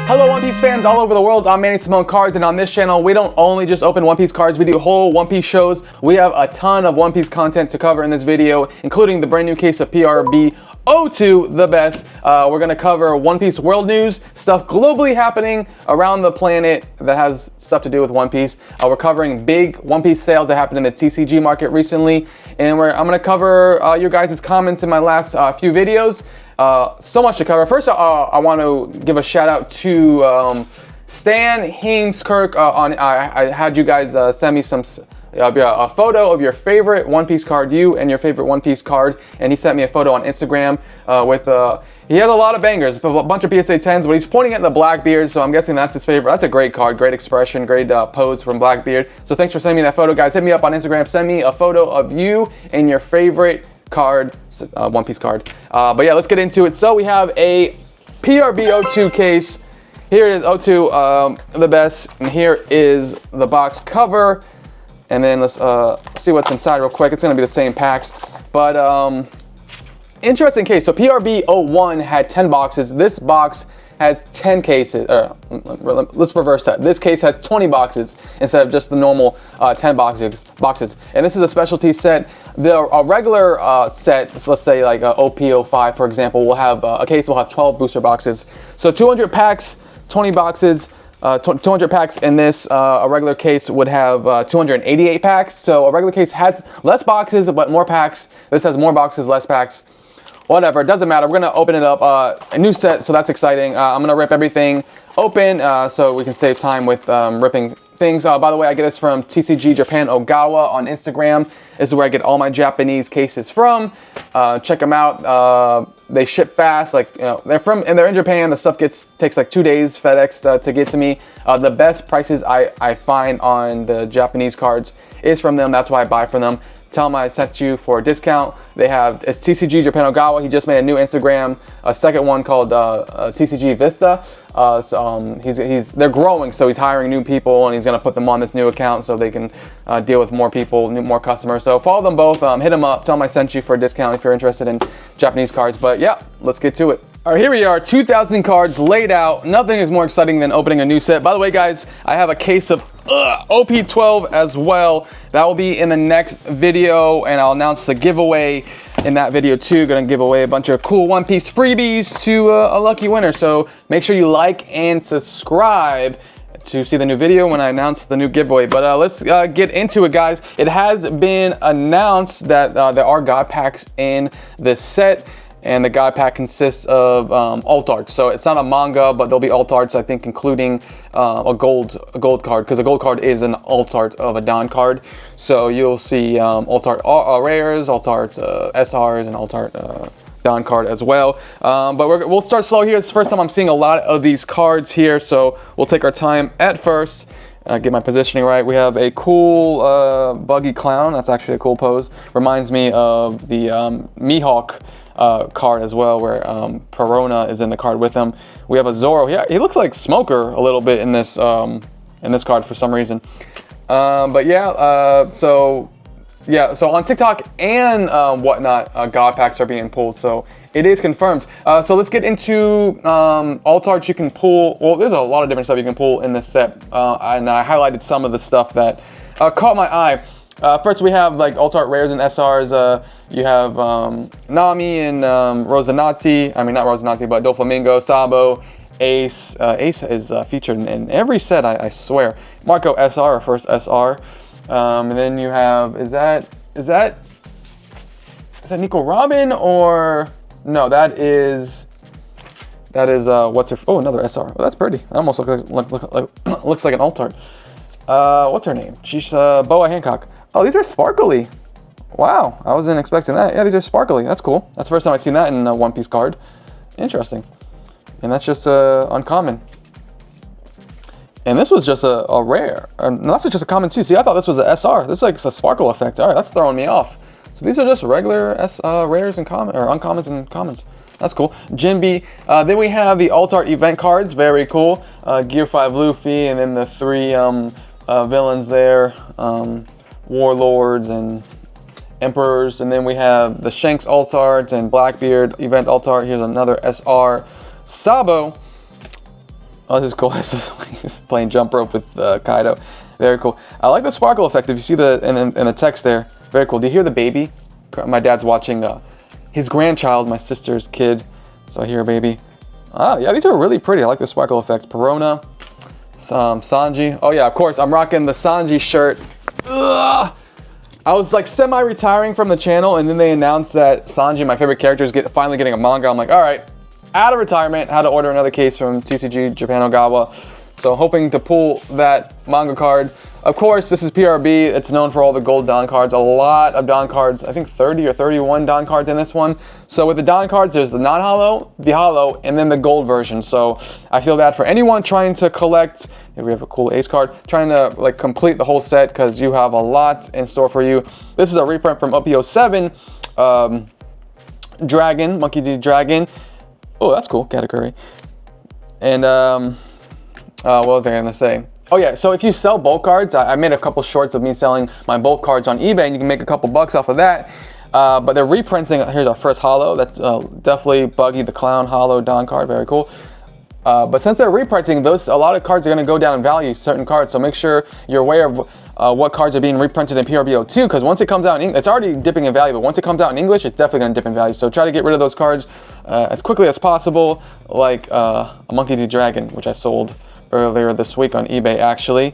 Hello One Piece fans all over the world, I'm Manny Simone Cards, and on this channel we don't only just open One Piece cards, we do whole One Piece shows. We have a ton of One Piece content to cover in this video, including the brand new case of PRB02, the best. We're going to cover One Piece world news, stuff globally happening around the planet that has stuff to do with One Piece. We're covering big One Piece sales that happened in the TCG market recently, and I'm going to cover your guys' comments in my last few videos. So much to cover. First, I want to give a shout out to Stan Heemskirk. I had you guys send me a photo of your favorite One Piece card, you and your favorite One Piece card, and he sent me a photo on Instagram with he has a lot of bangers, a bunch of PSA 10s, but he's pointing at the Blackbeard, so I'm guessing that's his favorite. That's a great card, great expression, great pose from Blackbeard. So thanks for sending me that photo, guys. Hit me up on Instagram, send me a photo of you and your favorite card, One Piece card. But yeah, let's get into it. So we have a PRB02 case. Here it is, 02, the best, and here is the box cover. And then let's see what's inside real quick. It's gonna be the same packs, but interesting case. So PRB01 had 10 boxes. This box has 10 cases. Let's reverse that. This case has 20 boxes instead of just the normal 10 boxes. And this is a specialty set. A regular set, so let's say like OP05 for example, will have a case will have 12 booster boxes. So 200 packs, 20 boxes. 200 packs in this, a regular case would have 288 packs. So a regular case has less boxes, but more packs. This has more boxes, less packs. Whatever, it doesn't matter. We're gonna open it up, a new set, so that's exciting. I'm gonna rip everything open so we can save time with ripping things. By the way, I get this from TCG Japan Ogawa on Instagram. This is where I get all my Japanese cases from. Check them out. They ship fast. Like, you know, they're in Japan. The stuff takes like 2 days FedEx to get to me. The best prices I find on the Japanese cards is from them. That's why I buy from them. Tell them I sent you for a discount. It's TCG Japan Ogawa. He just made a new Instagram, a second one called TCG Vista. They're growing, so he's hiring new people, and he's gonna put them on this new account so they can deal with more people, more customers. So follow them both, hit them up, tell them I sent you for a discount if you're interested in Japanese cards. But yeah, let's get to it. All right, here we are, 2,000 cards laid out. Nothing is more exciting than opening a new set. By the way, guys, I have a case of OP12 as well. That will be in the next video, and I'll announce the giveaway in that video too. Gonna give away a bunch of cool One Piece freebies to a lucky winner. So make sure you like and subscribe to see the new video when I announce the new giveaway. But let's get into it, guys. It has been announced that there are God packs in this set. And the God pack consists of alt arts. So it's not a manga, but there'll be alt arts, I think, including a gold card, because a gold card is an alt art of a Don card. So you'll see alt art rares, alt art SRs, and alt art Don card as well. But we'll start slow here. It's the first time I'm seeing a lot of these cards here, so we'll take our time at first. Get my positioning right. We have a cool buggy clown. That's actually a cool pose. Reminds me of the Mihawk card as well, where Perona is in the card with him. We have a Zoro. Yeah, he looks like Smoker a little bit in this card for some reason. But yeah, so on TikTok and whatnot, God packs are being pulled. So it is confirmed. So let's get into alt arts you can pull. Well, there's a lot of different stuff you can pull in this set, and I highlighted some of the stuff that caught my eye. First, we have like alt art rares and SRs. You have Nami and Rosanati. I mean, not Rosanati, but Doflamingo, Sabo, Ace. Ace is featured in every set, I swear. Marco SR, our first SR. And then you have, is that Nico Robin, or no? That is what's her? Oh, another SR. Well, that's pretty. That almost looks like an alt art. What's her name? She's Boa Hancock. Oh, these are sparkly. Wow, I wasn't expecting that. Yeah, these are sparkly. That's cool. That's the first time I've seen that in a One Piece card. Interesting. And that's just uncommon. And this was just a rare. No, that's just a common too. See, I thought this was a SR. This is like a sparkle effect. All right, that's throwing me off. So these are just regular rares and uncommons and commons. That's cool. Jinbe. Then we have the alt art event cards. Very cool. Gear 5 Luffy, and then the 3 villains there. Warlords and Emperors, and then we have the Shanks alt art and Blackbeard event alt art. Here's another SR Sabo. Oh, this is cool. He's playing jump rope with Kaido. Very cool. I like the sparkle effect. If you see the in the text there, very cool. Do you hear the baby? My dad's watching his grandchild, my sister's kid. So I hear a baby. Ah, yeah, these are really pretty. I like the sparkle effect. Perona, Sanji. Oh yeah, of course. I'm rocking the Sanji shirt. Ugh. I was like semi-retiring from the channel, and then they announced that Sanji, my favorite character, is finally getting a manga. I'm like, all right, out of retirement. Had to order another case from TCG Japan Ogawa. So hoping to pull that manga card. Of course, this is PRB. It's known for all the gold Don cards. A lot of Don cards. I think 30 or 31 Don cards in this one. So with the Don cards, there's the non-holo, the holo, and then the gold version. So I feel bad for anyone trying to collect. Here we have a cool ace card. Trying to like complete the whole set because you have a lot in store for you. This is a reprint from OP07. Dragon, Monkey D. Dragon. Oh, that's cool category. And what was I gonna say? Oh yeah, so if you sell bulk cards, I made a couple shorts of me selling my bulk cards on eBay, and you can make a couple bucks off of that. But they're reprinting. Here's our first holo. That's definitely Buggy the Clown holo Don card. Very cool. But since they're reprinting, a lot of cards are going to go down in value, certain cards. So make sure you're aware of what cards are being reprinted in PRB02, because once it comes out in English, it's already dipping in value, but once it comes out in English, it's definitely going to dip in value. So try to get rid of those cards as quickly as possible, like a Monkey D. Dragon, which I sold earlier this week on eBay actually.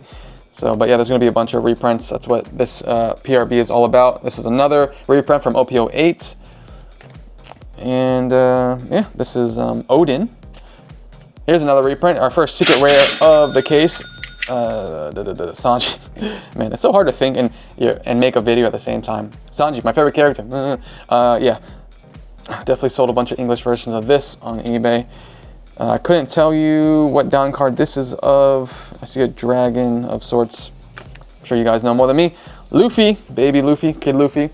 So, but yeah, there's gonna be a bunch of reprints. That's what this PRB is all about. This is another reprint from OP08. And yeah, this is Odin. Here's another reprint, our first secret rare of the case. Sanji. Man, it's so hard to think and make a video at the same time. Sanji, my favorite character. Yeah, definitely sold a bunch of English versions of this on eBay. I couldn't tell you what Don card this is of. I see a dragon of sorts. I'm sure you guys know more than me. Luffy, baby Luffy, kid Luffy. It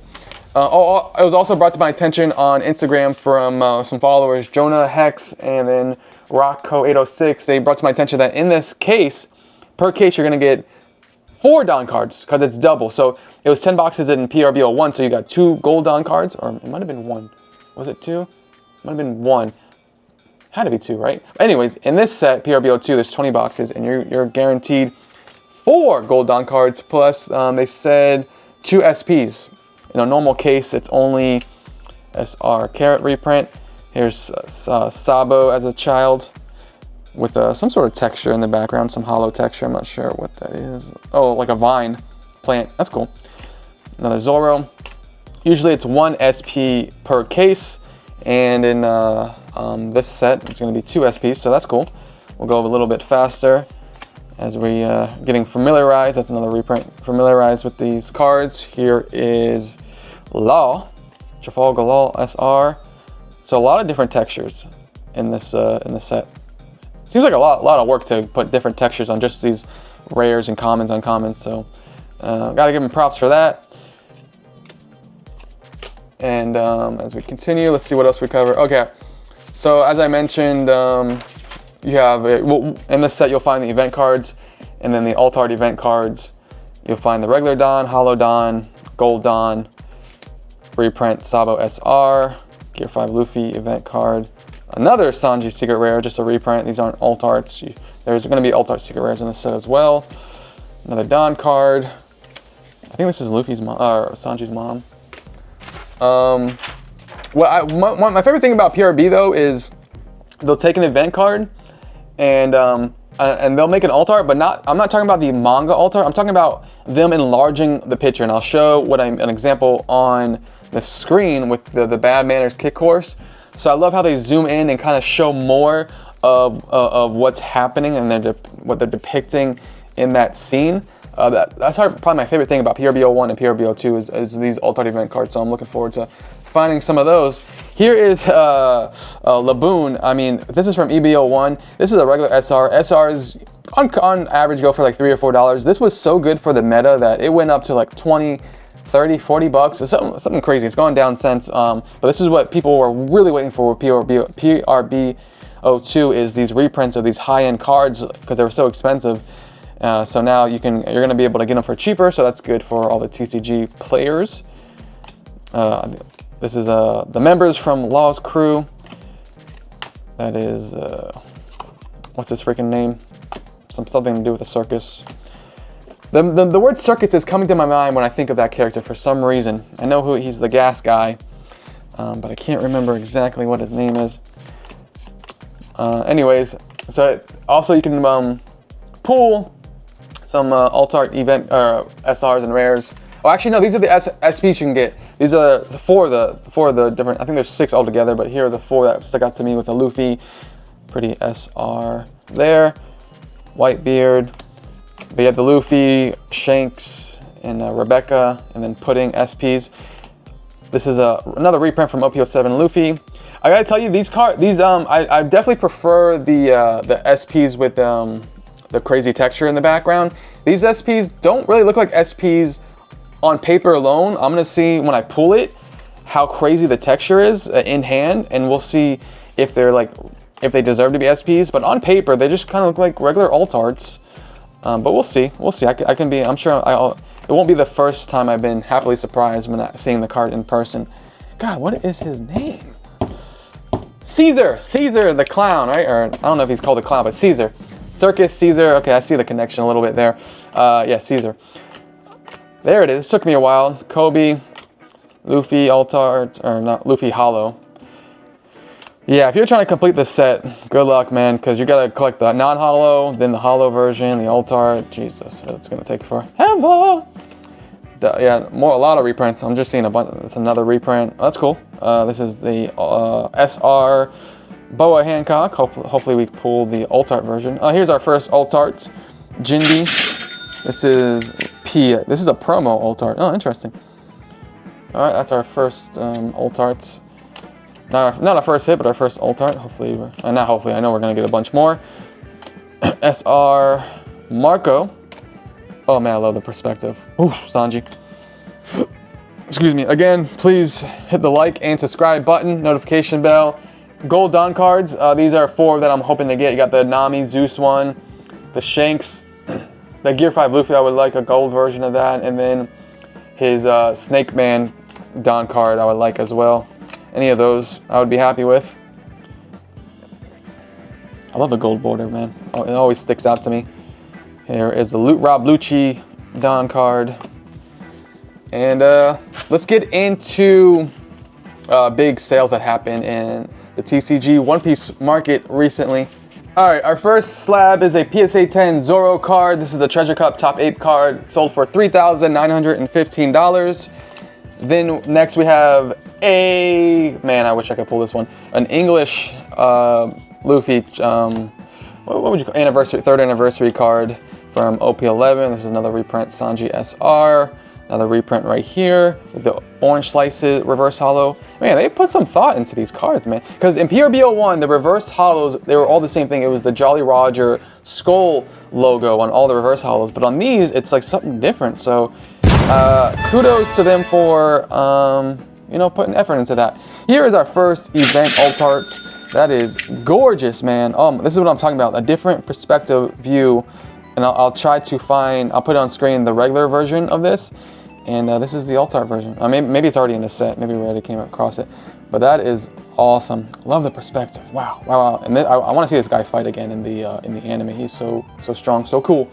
was also brought to my attention on Instagram from some followers, Jonah Hex and then Rockco806. They brought to my attention that in this case, per case, you're gonna get 4 Don cards because it's double. So it was 10 boxes in PRB01, so you got 2 gold Don cards, or it might have been 1. Was it 2? It might have been 1. Had to be 2, right? Anyways, in this set, PRB02, there's 20 boxes, and you're guaranteed 4 gold Don cards, plus they said 2 SPs. In a normal case, it's only SR Carrot reprint. Here's Sabo as a child with some sort of texture in the background, some hollow texture. I'm not sure what that is. Oh, like a vine plant. That's cool. Another Zoro. Usually it's 1 SP per case, and in this set, it's going to be 2 SPs, so that's cool. We'll go a little bit faster as we getting familiarized. That's another reprint. Familiarized with these cards. Here is Law, Trafalgar Law SR. So a lot of different textures in this set. Seems like a lot of work to put different textures on just these rares and commons, uncommons. So gotta give them props for that. And as we continue, let's see what else we cover. Okay. So as I mentioned, you have, in this set you'll find the event cards, and then the alt art event cards. You'll find the regular Don, Holo Don, Gold Don, reprint Sabo SR, Gear 5 Luffy event card, another Sanji secret rare, just a reprint. These aren't alt arts. There's going to be alt art secret rares in this set as well. Another Don card. I think this is Luffy's mom, or Sanji's mom. My favorite thing about PRB though is they'll take an event card and they'll make an alt art, but I'm not talking about the manga alt art. I'm talking about them enlarging the picture, and I'll show an example on the screen with the Bad Manners kick course. So I love how they zoom in and kind of show more of what's happening and what they're depicting in that scene. That's probably my favorite thing about PRB01 and PRB02 is these alt art event cards. So I'm looking forward to finding some of those. Here is Laboon. I mean, this is from EB01. This is a regular SR. SRs on average go for like $3 or $4. This was so good for the meta that it went up to like 20, 30, 40 bucks. It's something crazy. It's gone down since. But this is what people were really waiting for with PRB02 is these reprints of these high-end cards because they were so expensive. So now you're going to be able to get them for cheaper. So that's good for all the TCG players. This is the members from Law's crew. That is what's his freaking name? Something to do with a circus. The word circus is coming to my mind when I think of that character for some reason. I know who he's, the gas guy, but I can't remember exactly what his name is. Anyways, so also you can pull some alt art event SRs and rares. Oh, actually no, these are the SPs you can get. These are four of the different. I think there's 6 altogether, but here are the 4 that stuck out to me with the Luffy. Pretty SR there. Whitebeard. But you have the Luffy, Shanks, and Rebecca, and then Pudding SPs. This is another reprint from OP07 Luffy. I gotta tell you, I definitely prefer the SPs with the crazy texture in the background. These SPs don't really look like SPs on paper alone. I'm gonna see when I pull it how crazy the texture is in hand, and we'll see if they deserve to be SPs. But on paper, they just kind of look like regular alt arts. But we'll see. We'll see. I'm sure it won't be the first time I've been happily surprised when seeing the card in person. God, what is his name? Caesar the clown, right? Or I don't know if he's called a clown, but Caesar. Circus, Caesar. Okay, I see the connection a little bit there. Yeah, Caesar. There it is. It took me a while. Kobe, Luffy, alt art, or not Luffy Hollow. Yeah, if you're trying to complete this set, good luck, man, because you gotta collect the non-hollow, then the hollow version, the alt art. Jesus, it's gonna take forever. Yeah, a lot of reprints. I'm just seeing a bunch. It's another reprint. Oh, that's cool. This is the SR Boa Hancock. Hopefully we pull the alt art version. Here's our first alt art, Jindy. This is This is a promo alt art. Oh, interesting. All right, that's our first alt arts. Not our first hit, but our first alt art. Hopefully, not hopefully. I know we're gonna get a bunch more. SR Marco. Oh man, I love the perspective. Oof, Sanji. Excuse me. Again, please hit the like and subscribe button, notification bell. Gold Dawn cards. These are 4 that I'm hoping to get. You got the Nami Zeus one, the Shanks, the Gear 5 Luffy. I would like a gold version of that, and then his Snake Man Dawn card I would like as well. Any of those I would be happy with. I love the gold border, man. Oh, it always sticks out to me. Here is the Rob Lucci Dawn card. And let's get into big sales that happened in the TCG One Piece market recently. All right, our first slab is a PSA 10 Zoro card. This is a Treasure Cup Top 8 card, sold for $3,915. Then next we have man, I wish I could pull this one. An English Luffy, what would you call anniversary, 3rd anniversary card from OP11. This is another reprint, Sanji SR. Another reprint right here with the orange slices, reverse hollow. Man, they put some thought into these cards, man. Because in PRB01, the reverse hollows, they were all the same thing. It was the Jolly Roger skull logo on all the reverse hollows. But on these, it's like something different. So kudos to them for, putting effort into that. Here is our first event alt art. That is gorgeous, man. This is what I'm talking about. A different perspective view. And I'll try to find, I'll put on screen the regular version of this. And this is the alt art version. Maybe it's already in the set. Maybe we already came across it. But that is awesome. Love the perspective. Wow, wow, wow. And I want to see this guy fight again in the anime. He's so strong, so cool.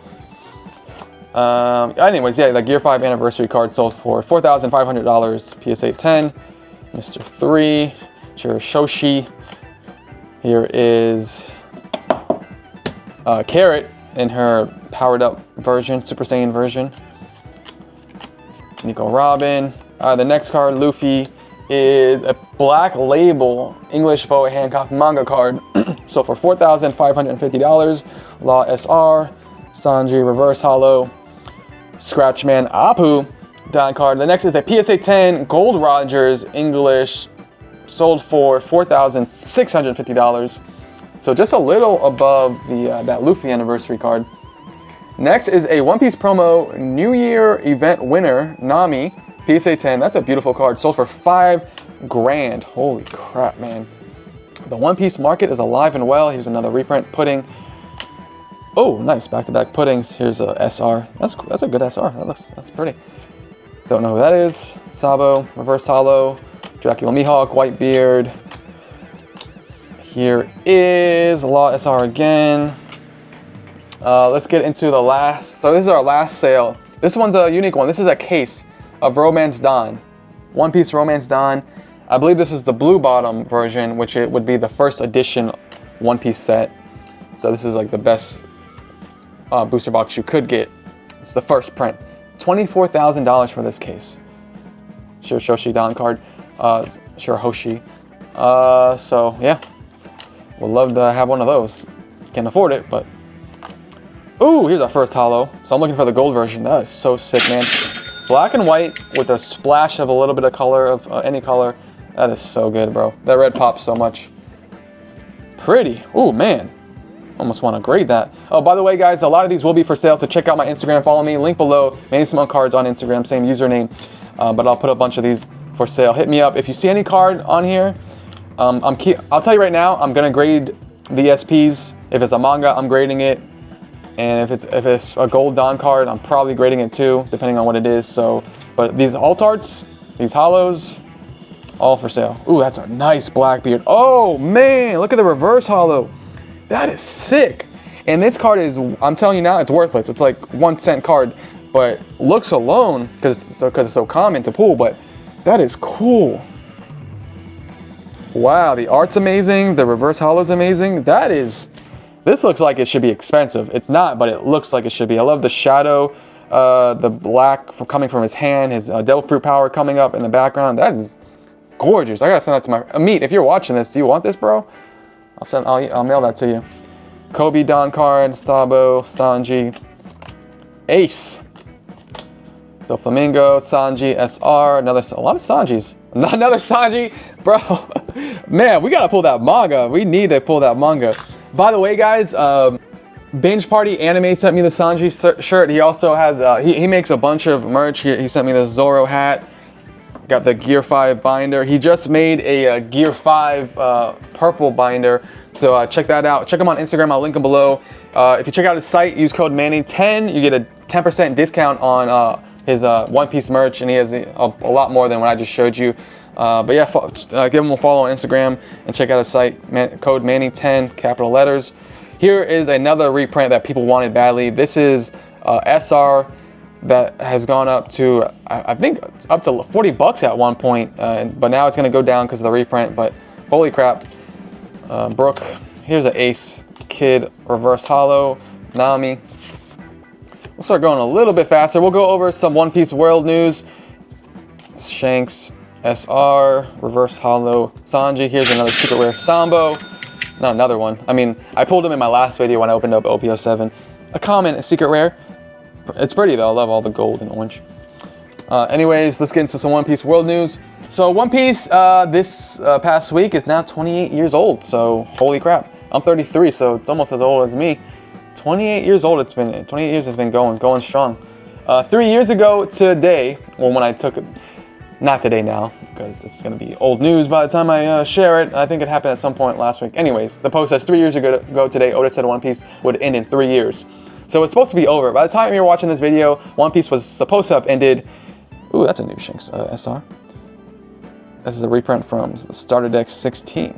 Anyways, yeah, the Gear 5 anniversary card sold for $4,500. PSA 10. Mr. 3. Shoshi. Here is Carrot in her powered up version, Super Saiyan version. Nico Robin. The next card, Luffy, is a Black Label English Boa Hancock manga card. So for $4,550. Law SR, Sanji Reverse Hollow, Scratchman Apu Dawn card. The next is a PSA 10 Gold Rogers English, sold for $4,650. So just a little above that Luffy anniversary card. Next is a One Piece promo New Year event winner, Nami, PSA 10. That's a beautiful card, sold for $5,000. Holy crap, man. The One Piece market is alive and well. Here's another reprint, Pudding. Oh, nice, back-to-back Puddings. Here's a SR. That's a good SR. That's pretty. Don't know who that is. Sabo, Reverse Hollow, Dracula Mihawk, Whitebeard. Here is Law SR again. Let's get into the last. So this is our last sale. This one's a unique one. This is a case of Romance Dawn. One Piece Romance Dawn. I believe this is the blue bottom version, which it would be the first edition One Piece set. So this is like the best booster box you could get. It's the first print. $24,000 for this case. Shiroshi Dawn card. Shirahoshi. So yeah, would love to have one of those. Can't afford it, but. Ooh, here's our first holo. So I'm looking for the gold version. That is so sick, man. Black and white with a splash of a little bit of color, of any color. That is so good, bro. That red pops so much. Pretty. Ooh, man. Almost want to grade that. Oh, by the way, guys, a lot of these will be for sale, so check out my Instagram. Follow me. Link below. Manny Simone Cards on Instagram. Same username. But I'll put a bunch of these for sale. Hit me up. If you see any card on here, I'll tell you right now, I'm going to grade the SPs. If it's a manga, I'm grading it. And if it's a gold Dawn card, I'm probably grading it too, depending on what it is. So, but these alt arts, these holos, all for sale. Ooh, that's a nice Blackbeard. Oh man, look at the reverse holo. That is sick. And this card is, I'm telling you now, it's worthless. It's like 1 cent card, but looks alone, because it's so common to pull, but that is cool. Wow, the art's amazing. The reverse holo's amazing. This looks like it should be expensive. It's not, but it looks like it should be. I love the shadow, the black coming from his hand, his devil fruit power coming up in the background. That is gorgeous. I gotta send that to my Amit. If you're watching this, do you want this, bro? I'll mail that to you. Kobe Dawn card, Sabo, Sanji, Ace, Doflamingo, Sanji, SR, a lot of Sanjis. Another Sanji, bro. Man, we gotta pull that manga. We need to pull that manga. By the way, guys, Binge Party Anime sent me the Sanji shirt. He also has, he makes a bunch of merch. He sent me this Zoro hat. Got the Gear 5 binder. He just made a Gear 5 purple binder. So check that out. Check him on Instagram. I'll link him below. If you check out his site, use code Manny10. You get a 10% discount on his One Piece merch. And he has a lot more than what I just showed you. But yeah, give him a follow on Instagram and check out his site, code Manny10, capital letters. Here is another reprint that people wanted badly. This is SR that has gone up to, I think, up to 40 bucks at one point, but now it's going to go down because of the reprint. But holy crap. Brooke, here's an Ace Kid reverse holo, Nami. We'll start going a little bit faster. We'll go over some One Piece world news. Shanks, SR, reverse holo, Sanji. Here's another secret rare Sambo. Not another one. I mean, I pulled him in my last video when I opened up OP07. A common secret rare. It's pretty though. I love all the gold and orange. Anyways, let's get into some One Piece world news. So One Piece this past week is now 28 years old. So holy crap. I'm 33, so it's almost as old as me. 28 years old it's been. 28 years it's been going strong. 3 years ago today, well, when I took it, not today now, because it's going to be old news by the time I share it. I think it happened at some point last week. Anyways, the post says 3 years ago today, Oda said One Piece would end in 3 years. So it's supposed to be over. By the time you're watching this video, One Piece was supposed to have ended. Ooh, that's a new Shanks SR. This is a reprint from the Starter Deck 16.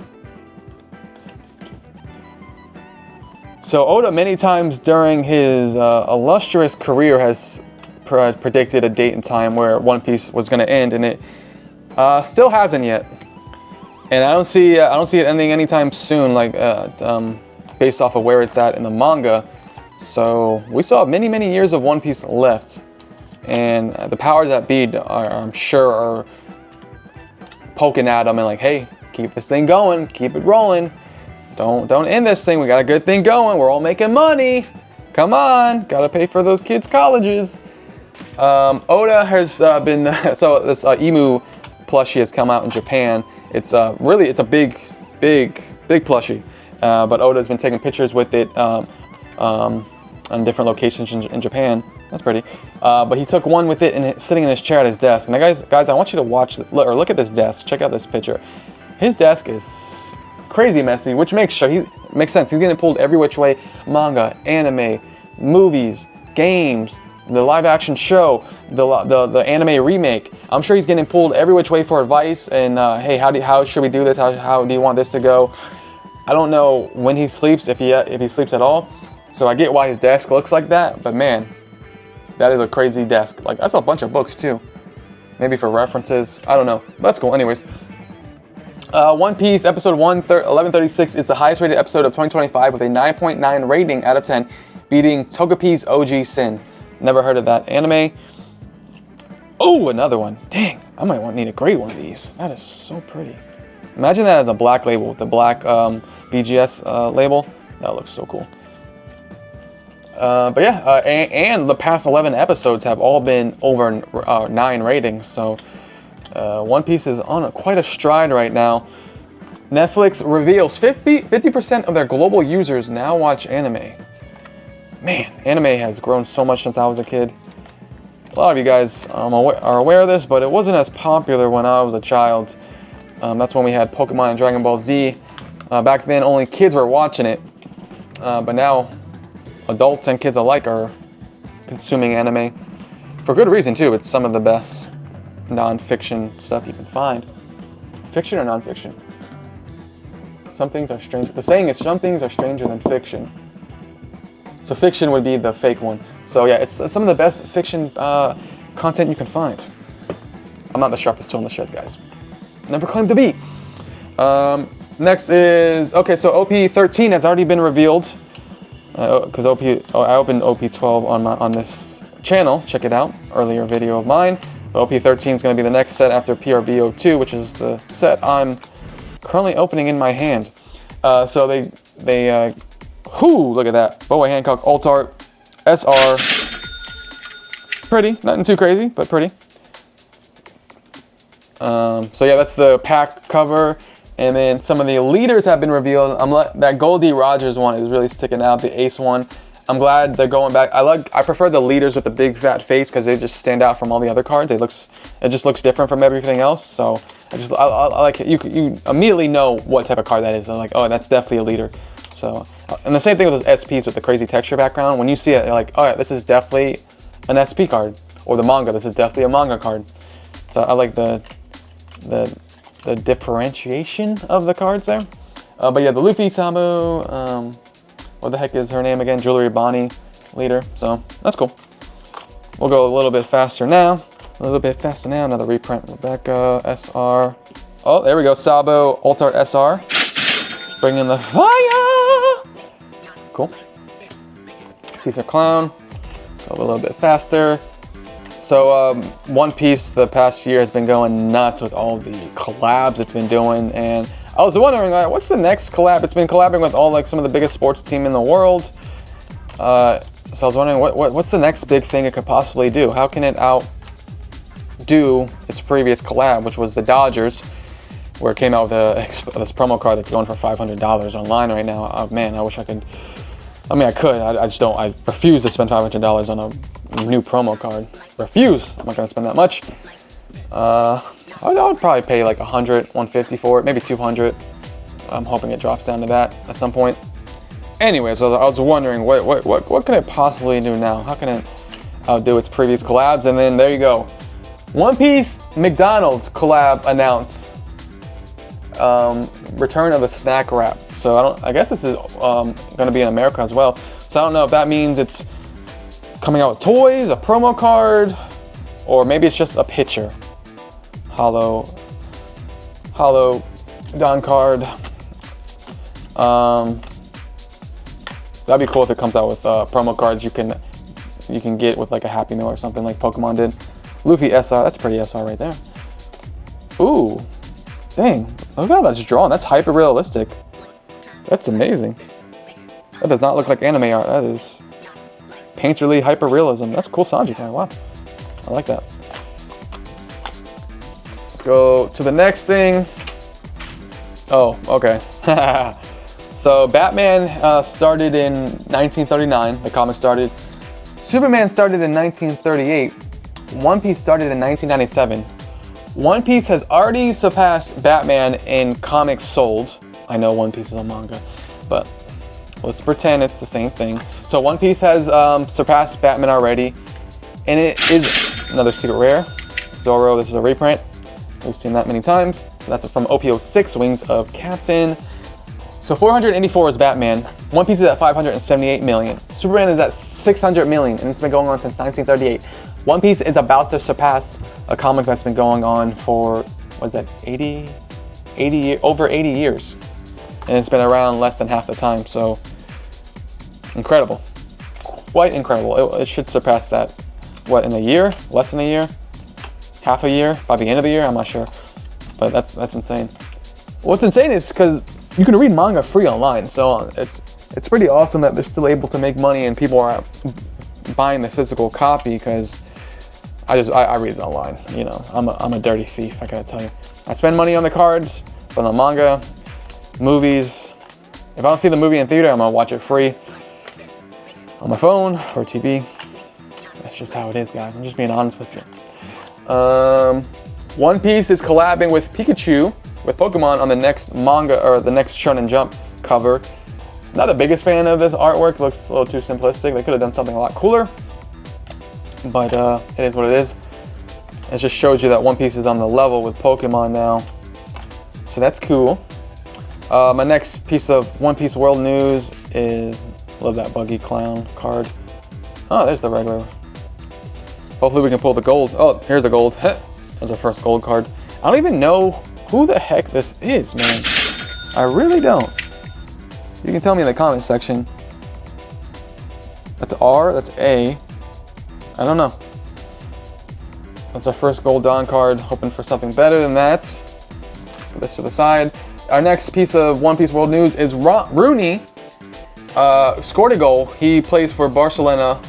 So Oda many times during his illustrious career has predicted a date and time where One Piece was going to end, and it still hasn't yet. And I don't see it ending anytime soon, like based off of where it's at in the manga. So we still have many years of One Piece left, and the powers that be I'm sure are poking at them and like, hey, keep this thing going, keep it rolling. Don't end this thing. We got a good thing going. We're all making money. Come on, gotta pay for those kids' colleges. Oda has been so this Emu plushie has come out in Japan. It's really a big plushie, but Oda's been taking pictures with it on different locations in Japan. That's pretty. But he took one with it and it's sitting in his chair at his desk. And guys, I want you to watch or look at this desk. Check out this picture. His desk is crazy messy, which makes sense. He's getting pulled every which way: manga, anime, movies, games, the live action show, the anime remake. I'm sure he's getting pulled every which way for advice and hey, how should we do this? How do you want this to go? I don't know when he sleeps, if he sleeps at all. So I get why his desk looks like that, but man, that is a crazy desk. Like, that's a bunch of books too. Maybe for references, I don't know. That's cool. Anyways, One Piece episode 1136 is the highest rated episode of 2025 with a 9.9 rating out of 10, beating Togepi's OG Sin. Never heard of that anime. Oh, another one. Dang, I might need a grade one of these. That is so pretty. Imagine that as a black label with the black BGS label. That looks so cool. But yeah, and the past 11 episodes have all been over 9 ratings. So One Piece is on quite a stride right now. Netflix reveals 50% of their global users now watch anime. Man, anime has grown so much since I was a kid. A lot of you guys are aware of this, but it wasn't as popular when I was a child. That's when we had Pokemon and Dragon Ball Z. Back then, only kids were watching it. But now, adults and kids alike are consuming anime. For good reason, too. It's some of the best non-fiction stuff you can find. Fiction or non-fiction? Some things are strange. The saying is, some things are stranger than fiction. So fiction would be the fake one. So yeah, it's some of the best fiction content you can find. I'm not the sharpest tool in the shed, guys. Never claimed to be. Next is, okay, so OP13 has already been revealed. Because I opened OP12 on this channel. Check it out. Earlier video of mine. OP13 is going to be the next set after PRB02, which is the set I'm currently opening in my hand. So they look at that. Boa Hancock Alt Art SR. Pretty, nothing too crazy, but pretty. So yeah, that's the pack cover. And then some of the leaders have been revealed. That Goldie Rogers one is really sticking out, the Ace one. I'm glad they're going back. I prefer the leaders with the big fat face because they just stand out from all the other cards. It just looks different from everything else. So I like it. You immediately know what type of card that is. I'm like, oh, that's definitely a leader. So, and the same thing with those SPs with the crazy texture background. When you see it, you're like, oh yeah, this is definitely an SP card. Or the manga, this is definitely a manga card. So I like the differentiation of the cards there. But yeah, the Luffy, Samu, what the heck is her name again? Jewelry Bonnie leader. So that's cool. We'll go a little bit faster now. Another reprint. Rebecca, SR. Oh, there we go. Sabo, Alt Art SR. Bring in the fire. Cool. Caesar Clown. Go a little bit faster. So One Piece the past year has been going nuts with all the collabs it's been doing, and I was wondering, what's the next collab? It's been collabing with all some of the biggest sports team in the world. So I was wondering, what's the next big thing it could possibly do? How can it outdo its previous collab, which was the Dodgers, where it came out with this promo card that's going for $500 online right now. Man, I wish I could. I mean, I could. I just don't. I refuse to spend $500 on a new promo card. Refuse. I'm not gonna spend that much. I would probably pay like $100, $150 for it, maybe $200. I'm hoping it drops down to that at some point. Anyway, so I was wondering what can it possibly do now? How can it outdo its previous collabs? And then there you go. One Piece McDonald's collab announced. Return of the snack wrap. So I guess this is going to be in America as well. So I don't know if that means it's coming out with toys, a promo card, or maybe it's just a picture. Hollow Don card. That'd be cool if it comes out with promo cards you can get with like a Happy Meal or something like Pokemon did. Luffy SR, that's pretty SR right there. Ooh, dang, look how that's drawn. That's hyper realistic. That's amazing. That does not look like anime art. That is painterly hyper realism. That's cool Sanji card. Wow, I like that. Let's go to the next thing. Oh, okay. So Batman started in 1939. The comic started. Superman started in 1938. One Piece started in 1997. One Piece has already surpassed Batman in comics sold. I know One Piece is a manga, but let's pretend it's the same thing. So One Piece has surpassed Batman already, and it is another secret rare. Zoro, this is a reprint. We've seen that many times. That's from OP06, Wings of Captain. So 484 is Batman. One Piece is at 578 million. Superman is at 600 million, and it's been going on since 1938. One Piece is about to surpass a comic that's been going on for, what is that, over 80 years. And it's been around less than half the time, so incredible. Quite incredible. It should surpass that, what, in a year? Less than a year? Half a year? By the end of the year? I'm not sure. But that's insane. What's insane is because you can read manga free online, so it's pretty awesome that they're still able to make money and people are buying the physical copy, because I read it online. You know, I'm a dirty thief, I gotta tell you. I spend money on the cards, but on the manga, movies. If I don't see the movie in theater, I'm gonna watch it free on my phone or TV. That's just how it is, guys. I'm just being honest with you. One Piece is collabing with Pikachu, with Pokemon, on the next manga, or the next Shonen Jump cover. Not the biggest fan of this artwork. Looks a little too simplistic. They could have done something a lot cooler, but it is what it is. It just shows you that One Piece is on the level with Pokemon now, so that's cool. My next piece of One Piece world news is, love that buggy clown card. Oh, there's the regular. Hopefully we can pull the gold. Oh, here's a gold. There's our first gold card. I don't even know who the heck this is, man. I really don't. You can tell me in the comment section. That's R, that's A. I don't know. That's our first gold Dawn card. Hoping for something better than that. Put this to the side. Our next piece of One Piece world news is Rooney scored a goal. He plays for Barcelona,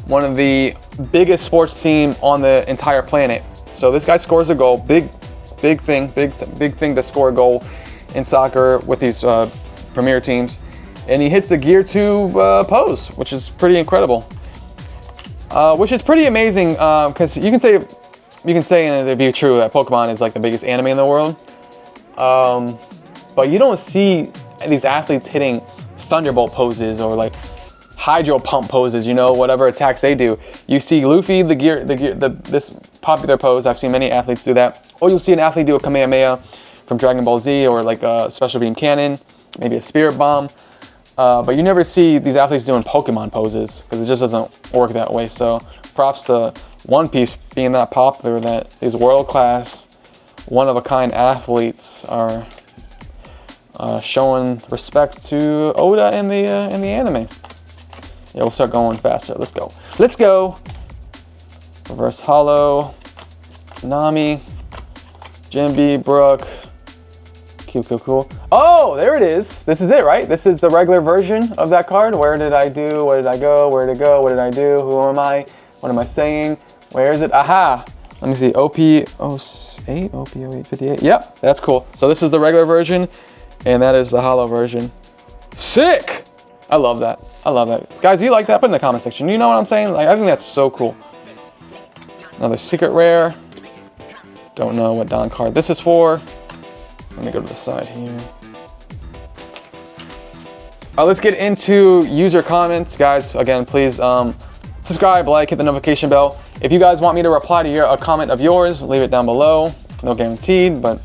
one of the biggest sports team on the entire planet. So this guy scores a goal. Big thing to score a goal in soccer with these premier teams. And he hits the Gear 2 pose, which is pretty incredible. Which is pretty amazing, because you can say, and it'd be true, that Pokemon is like the biggest anime in the world. But you don't see these athletes hitting Thunderbolt poses or like Hydro Pump poses, you know, whatever attacks they do. You see Luffy, this popular pose. I've seen many athletes do that. Or you'll see an athlete do a Kamehameha from Dragon Ball Z, or like a Special Beam Cannon, maybe a Spirit Bomb. But you never see these athletes doing Pokemon poses, because it just doesn't work that way. So props to One Piece being that popular, that these world-class, one-of-a-kind athletes are showing respect to Oda in the anime. Yeah, we'll start going faster. Let's go. Let's go. Reverse Hollow. Nami. Jinbe, Brook. Cool. Oh, there it is. This is it, right? This is the regular version of that card. Where did I do? Where did I go? Where did it go? What did I do? Who am I? What am I saying? Where is it? Aha! Let me see. OP08? OP0858. Yep, that's cool. So this is the regular version, and that is the hollow version. Sick! I love that. I love that. Guys, you like that? Put in the comment section. You know what I'm saying? Like, I think that's so cool. Another secret rare. Don't know what Dawn card this is for. Let me go to the side here. Let's get into user comments. Guys, again, please subscribe, like, hit the notification bell. If you guys want me to reply to a comment of yours, leave it down below. No guaranteed, but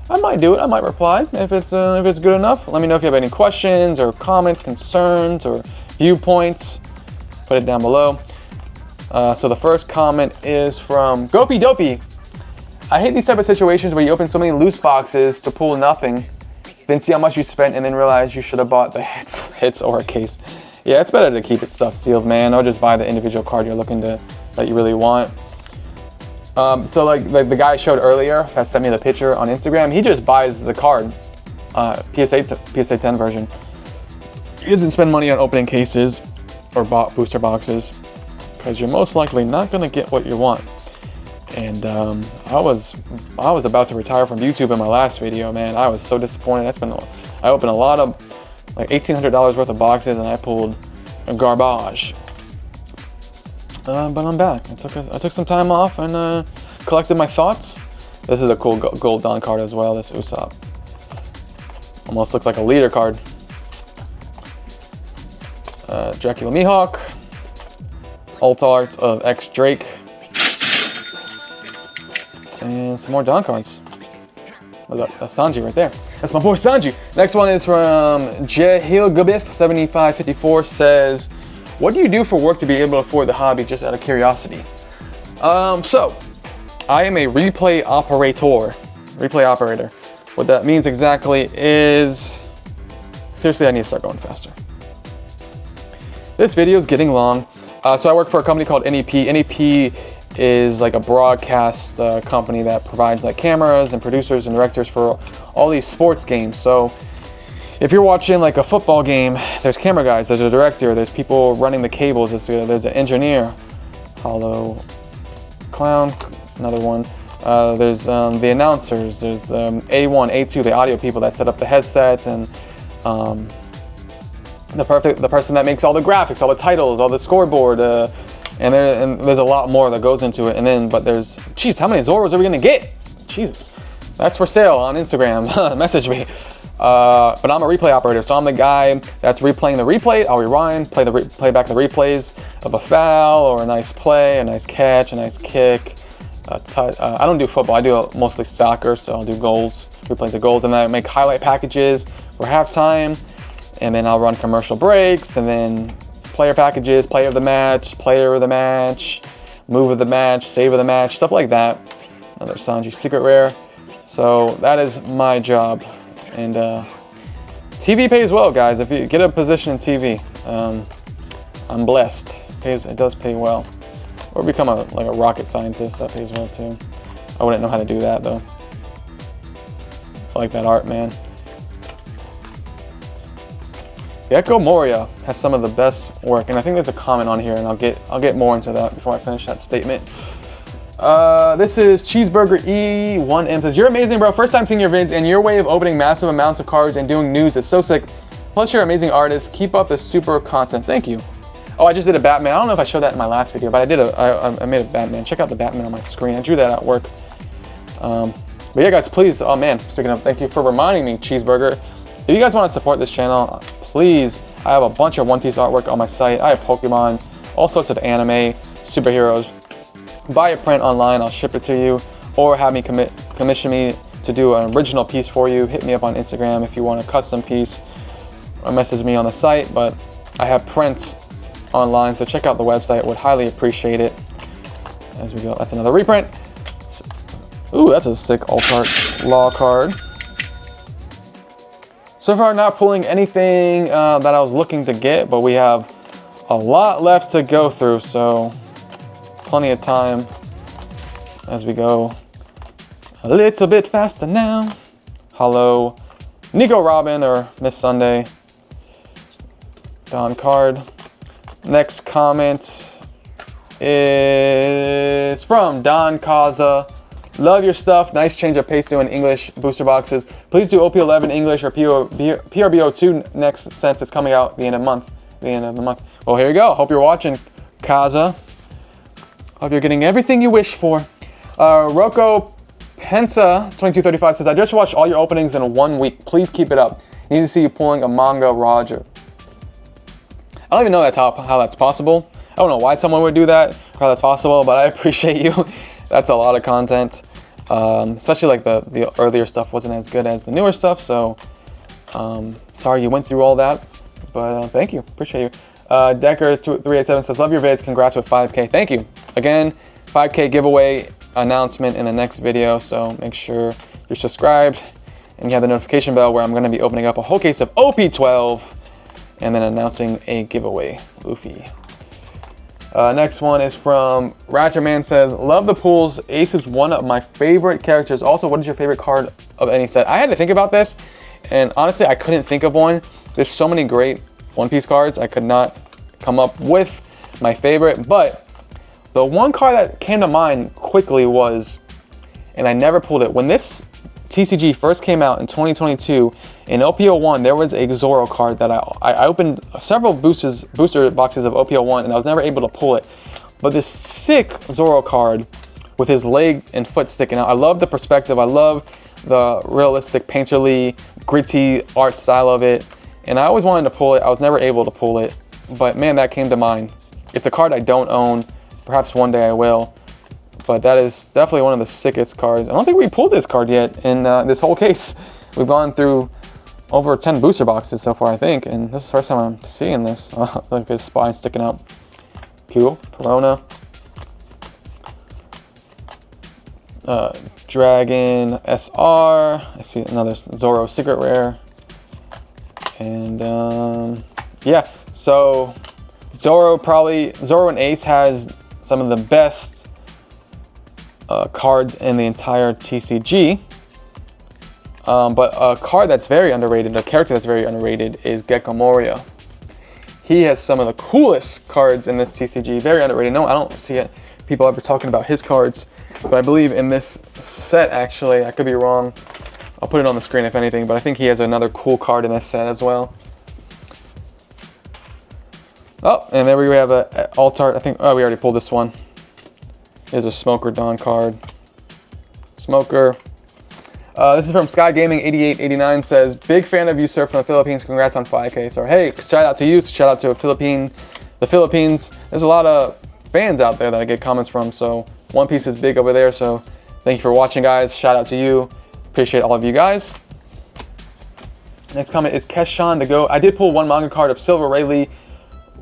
I might do it. I might reply if it's good enough. Let me know if you have any questions or comments, concerns, or viewpoints. Put it down below. So the first comment is from Gopi Dopey. I hate these type of situations where you open so many loose boxes to pull nothing, then see how much you spent, and then realize you should have bought the hits or a case. Yeah, it's better to keep it stuff sealed, man, or just buy the individual card you're looking to, that you really want. So like the guy I showed earlier that sent me the picture on Instagram, he just buys the card, PSA 10 version. He doesn't spend money on opening cases or booster boxes, because you're most likely not going to get what you want. And I was about to retire from YouTube in my last video, man. I was so disappointed. I opened a lot of like $1,800 worth of boxes, and I pulled a garbage. But I'm back. I took some time off and collected my thoughts. This is a cool gold Dawn card as well. This Usopp almost looks like a leader card. Dracula Mihawk. Alt art of X Drake. And some more Dawn cards. That's Sanji right there. That's my boy Sanji. Next one is from Jehilgabith7554 says, what do you do for work to be able to afford the hobby, just out of curiosity? So, I am a replay operator. What that means exactly is, seriously, I need to start going faster. This video is getting long. So I work for a company called NEP. NEP is like a broadcast company that provides like cameras and producers and directors for all these sports games. So if you're watching like a football game, there's camera guys, there's a director, there's people running the cables, there's an engineer, Hollow Clown, another one. There's the announcers, there's A1, A2, the audio people that set up the headsets, and the person that makes all the graphics, all the titles, all the scoreboard, and there's a lot more that goes into it. And then, but there's, geez, how many Zoros are we gonna get? Jesus, that's for sale on Instagram. Message me. But I'm a replay operator, so I'm the guy that's replaying the replay. I'll rewind, play back the replays of a foul or a nice play, a nice catch, a nice kick. I don't do football. I do mostly soccer, so I'll do goals, replays of goals, and then I make highlight packages for halftime, and then I'll run commercial breaks, and then player packages, player of the match, move of the match, save of the match, stuff like that. Another Sanji secret rare. So that is my job. And TV pays well, guys. If you get a position in TV, I'm blessed. It does pay well. Or become like a rocket scientist, that pays well too. I wouldn't know how to do that though. I like that art, man. Gecko Moria has some of the best work, and I think there's a comment on here, and I'll get more into that before I finish that statement. This is Cheeseburger E1M says, you're amazing, bro. First time seeing your vids, and your way of opening massive amounts of cards and doing news is so sick. Plus, you're an amazing artist. Keep up the super content. Thank you. Oh, I just did a Batman. I don't know if I showed that in my last video, but I made a Batman. Check out the Batman on my screen. I drew that at work. But yeah, guys, please. Oh man, speaking of, thank you for reminding me, Cheeseburger. If you guys want to support this channel, please. I have a bunch of One Piece artwork on my site. I have Pokemon, all sorts of anime, superheroes. Buy a print online, I'll ship it to you, or have me commission me to do an original piece for you. Hit me up on Instagram if you want a custom piece, or message me on the site. But I have prints online, so check out the website. Would highly appreciate it. As we go, that's another reprint. Ooh, that's a sick alt-art law card. So far, not pulling anything that I was looking to get, but we have a lot left to go through, so plenty of time as we go a little bit faster now. Hello, Nico Robin or Miss Sunday. Don card. Next comment is from Don Kaza. Love your stuff. Nice change of pace doing English booster boxes. Please do OP11 English or PRB02 next, since it's coming out the end of the month. Well, here you go. Hope you're watching, Kaza. Hope you're getting everything you wish for. Rocco Pensa 2235 says, I just watched all your openings in 1 week. Please keep it up. Need to see you pulling a manga Roger. I don't even know how that's possible. I don't know why someone would do that, or how that's possible, but I appreciate you. That's a lot of content. Especially like the earlier stuff wasn't as good as the newer stuff, so sorry you went through all that, but thank you, appreciate you. Decker387 says, love your vids, congrats with 5K. Thank you. Again, 5K giveaway announcement in the next video, so make sure you're subscribed and you have the notification bell, where I'm going to be opening up a whole case of OP12 and then announcing a giveaway. Luffy. Next one is from Ratcherman says, love the pools. Ace is one of my favorite characters. Also, what is your favorite card of any set? I had to think about this, and honestly, I couldn't think of one. There's so many great One Piece cards. I could not come up with my favorite, but the one card that came to mind quickly was, and I never pulled it, when this TCG first came out in 2022, in OP01, there was a Zoro card that I opened several booster boxes of OP01, and I was never able to pull it. But this sick Zoro card with his leg and foot sticking out. I love the perspective. I love the realistic, painterly, gritty art style of it. And I always wanted to pull it. I was never able to pull it. But man, that came to mind. It's a card I don't own. Perhaps one day I will. But that is definitely one of the sickest cards. I don't think we pulled this card yet in this whole case. We've gone through over 10 booster boxes so far, I think, and this is the first time I'm seeing this. Look, his spine sticking out. Cool. Corona. Dragon SR. I see another Zoro Secret Rare. And yeah, so Zoro and Ace has some of the best cards in the entire TCG. But a card that's very underrated, a character that's very underrated is Gecko Moria. He has some of the coolest cards in this TCG, very underrated. No, I don't see it. People ever talking about his cards, but I believe in this set, actually, I could be wrong. I'll put it on the screen if anything, but I think he has another cool card in this set as well. Oh, and there we have a Alt-Art. I think, oh, we already pulled this one. Here's a Smoker Dawn card. Smoker. This is from Sky Gaming 8889, says, big fan of you, sir, from the Philippines. Congrats on 5K. So, hey, shout out to you. Shout out to the Philippines. There's a lot of fans out there that I get comments from. So, One Piece is big over there. So, thank you for watching, guys. Shout out to you. Appreciate all of you guys. Next comment is Keshan to go. I did pull one manga card of Silver Rayleigh.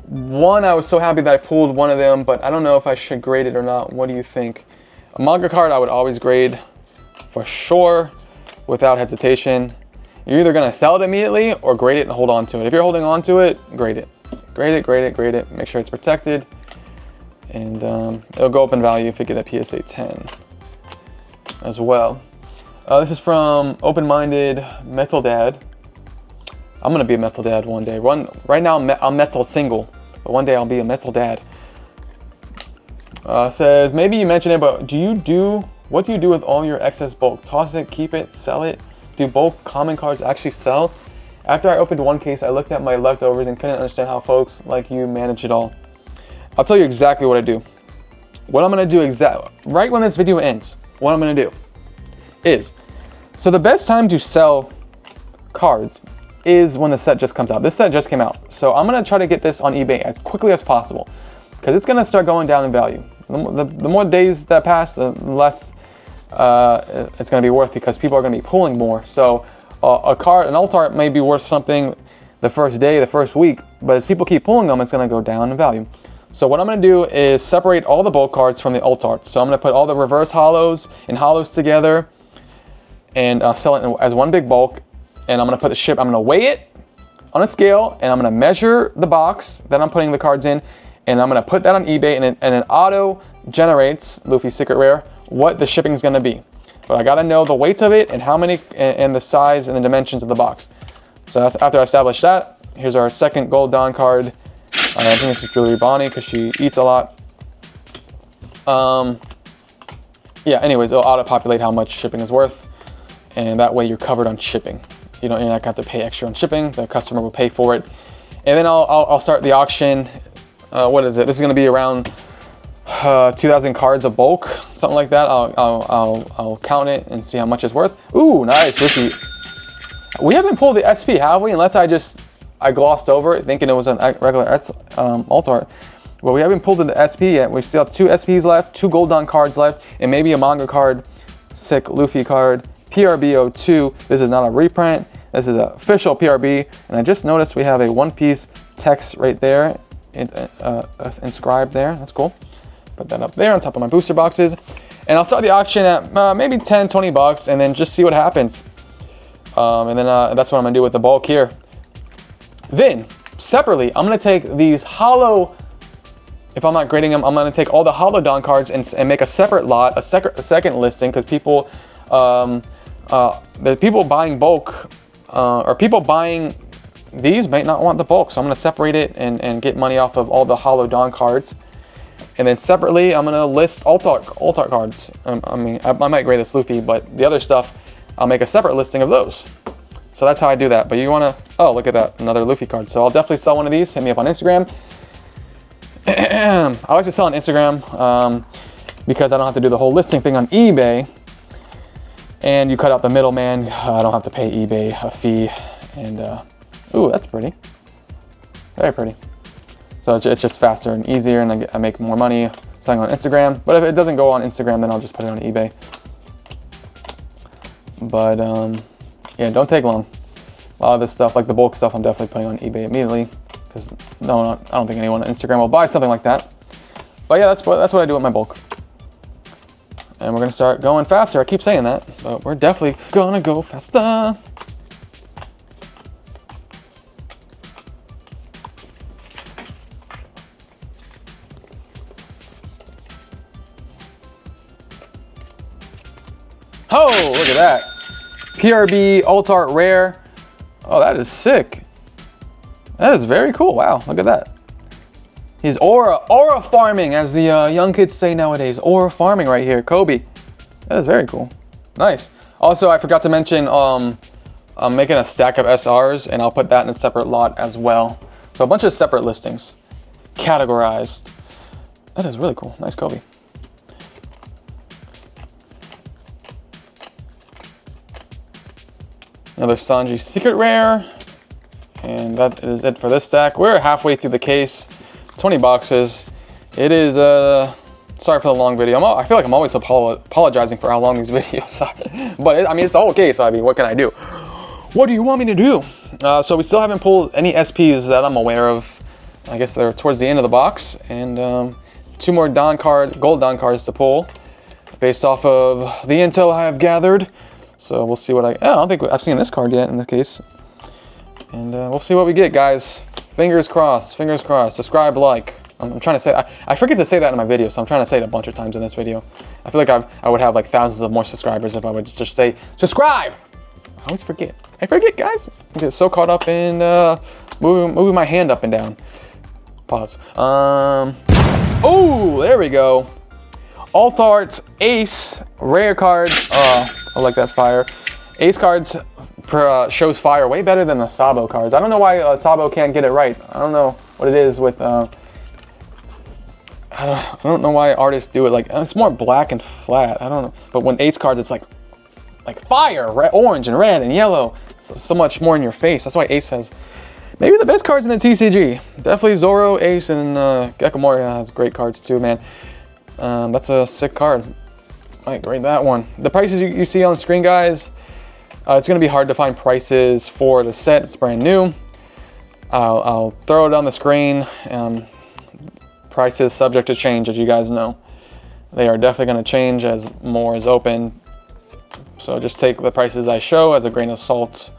One, I was so happy that I pulled one of them, but I don't know if I should grade it or not. What do you think? A manga card I would always grade for sure, without hesitation. You're either gonna sell it immediately or grade it and hold on to it. If you're holding on to it, grade it. Grade it, grade it, grade it. Make sure it's protected. And it'll go up in value if you get a PSA 10 as well. This is from Open-Minded Metal Dad. I'm gonna be a Metal Dad one day. Right now I'm Metal Single, but one day I'll be a Metal Dad. Says, maybe you mentioned it, but what do you do with all your excess bulk? Toss it, keep it, sell it? Do bulk common cards actually sell? After I opened one case, I looked at my leftovers and couldn't understand how folks like you manage it all. I'll tell you exactly what I do. What I'm gonna do right when this video ends, what I'm gonna do is, so the best time to sell cards is when the set just comes out. This set just came out. So I'm gonna try to get this on eBay as quickly as possible because it's gonna start going down in value. The more days that pass, the less it's going to be worth because people are going to be pulling more. So an Alt-Art may be worth something the first day, the first week, but as people keep pulling them, it's going to go down in value. So what I'm going to do is separate all the bulk cards from the Alt-Art. So I'm going to put all the reverse hollows and hollows together and sell it as one big bulk. And I'm going to I'm going to weigh it on a scale, and I'm going to measure the box that I'm putting the cards in, and I'm going to put that on eBay, and it auto generates, Luffy Secret Rare, what the shipping is going to be. But I got to know the weight of it and how many, and the size and the dimensions of the box. So after I establish that, here's our second Gold Dawn card. I think this is Jewelry Bonnie because she eats a lot. Yeah, anyways, it'll auto-populate how much shipping is worth, and that way you're covered on shipping. You're not going to have to pay extra on shipping. The customer will pay for it. And then I'll start the auction. What is it? This is going to be around 2,000 cards of bulk, something like that. I'll count it and see how much it's worth. Ooh, nice, Luffy. We haven't pulled the SP, have we? Unless I glossed over it, thinking it was a regular Alt-Art. Well, we haven't pulled the SP yet. We still have 2 SPs left, 2 Gold Dawn cards left, and maybe a manga card, sick Luffy card, PRB02. This is not a reprint. This is an official PRB, and I just noticed we have a One Piece text right there, inscribed there. That's cool. Put that up there on top of my booster boxes, and I'll start the auction at maybe 10, 20 bucks, and then just see what happens. And then that's what I'm gonna do with the bulk here. Then separately, I'm gonna take these hollow. If I'm not grading them, I'm gonna take all the hollow Dawn cards and make a separate lot, a second listing, because people, the people buying bulk, or people buying these might not want the bulk, so I'm gonna separate it and get money off of all the hollow Dawn cards. And then separately, I'm gonna list Alt-Art cards. I might grade this Luffy, but the other stuff, I'll make a separate listing of those. So that's how I do that. But you wanna, oh, look at that, another Luffy card. So I'll definitely sell one of these. Hit me up on Instagram. I like to sell on Instagram because I don't have to do the whole listing thing on eBay. And you cut out the middleman. I don't have to pay eBay a fee. And ooh, that's pretty. Very pretty. So it's just faster and easier, and I make more money selling on Instagram. But if it doesn't go on Instagram, then I'll just put it on eBay. But Yeah, don't take long. A lot of this stuff, like the bulk stuff, I'm definitely putting on eBay immediately because I don't think anyone on Instagram will buy something like that. But yeah, that's what I do with my bulk. And we're gonna start going faster. I keep saying that, but we're definitely gonna go faster. Oh, look at that. PRB Alt Art Rare. Oh, that is sick. That is very cool. Wow, look at that. He's aura farming, as the young kids say nowadays. Aura farming right here, Kobe. That is very cool. Nice. Also, I forgot to mention, I'm making a stack of SRs, and I'll put that in a separate lot as well. So a bunch of separate listings, categorized. That is really cool. Nice, Kobe. Another Sanji Secret Rare. And that is it for this stack. We're halfway through the case. 20 boxes. It is, sorry for the long video. I feel like I'm always apologizing for how long these videos are. But I mean, it's all okay, so I mean, what can I do? What do you want me to do? So we still haven't pulled any SPs that I'm aware of. I guess they're towards the end of the box. And 2 more gold Don cards to pull based off of the intel I have gathered. So we'll see what I don't think I've seen this card yet in the case. And we'll see what we get, guys. Fingers crossed, fingers crossed. Subscribe, like. I'm trying to say, I forget to say that in my video, so I'm trying to say it a bunch of times in this video. I feel like I would have like thousands of more subscribers if I would just say, subscribe! I always forget. I forget, guys. I get so caught up in moving my hand up and down. Pause. Oh, there we go. Alt Art Ace rare card. I like that fire. Ace cards shows fire way better than the Sabo cards. I don't know why Sabo can't get it right. I don't know what it is with. I don't know why artists do it. Like, it's more black and flat. I don't know. But when Ace cards, it's like fire, red, orange and red and yellow. So much more in your face. That's why Ace has maybe the best cards in the TCG. Definitely Zoro, Ace, and Gecko Moria has great cards too, man. That's a sick card. Might grade that one. The prices you see on the screen, guys, it's going to be hard to find prices for the set. It's brand new. I'll throw it on the screen. Prices subject to change, as you guys know. They are definitely going to change as more is open. So just take the prices I show as a grain of salt.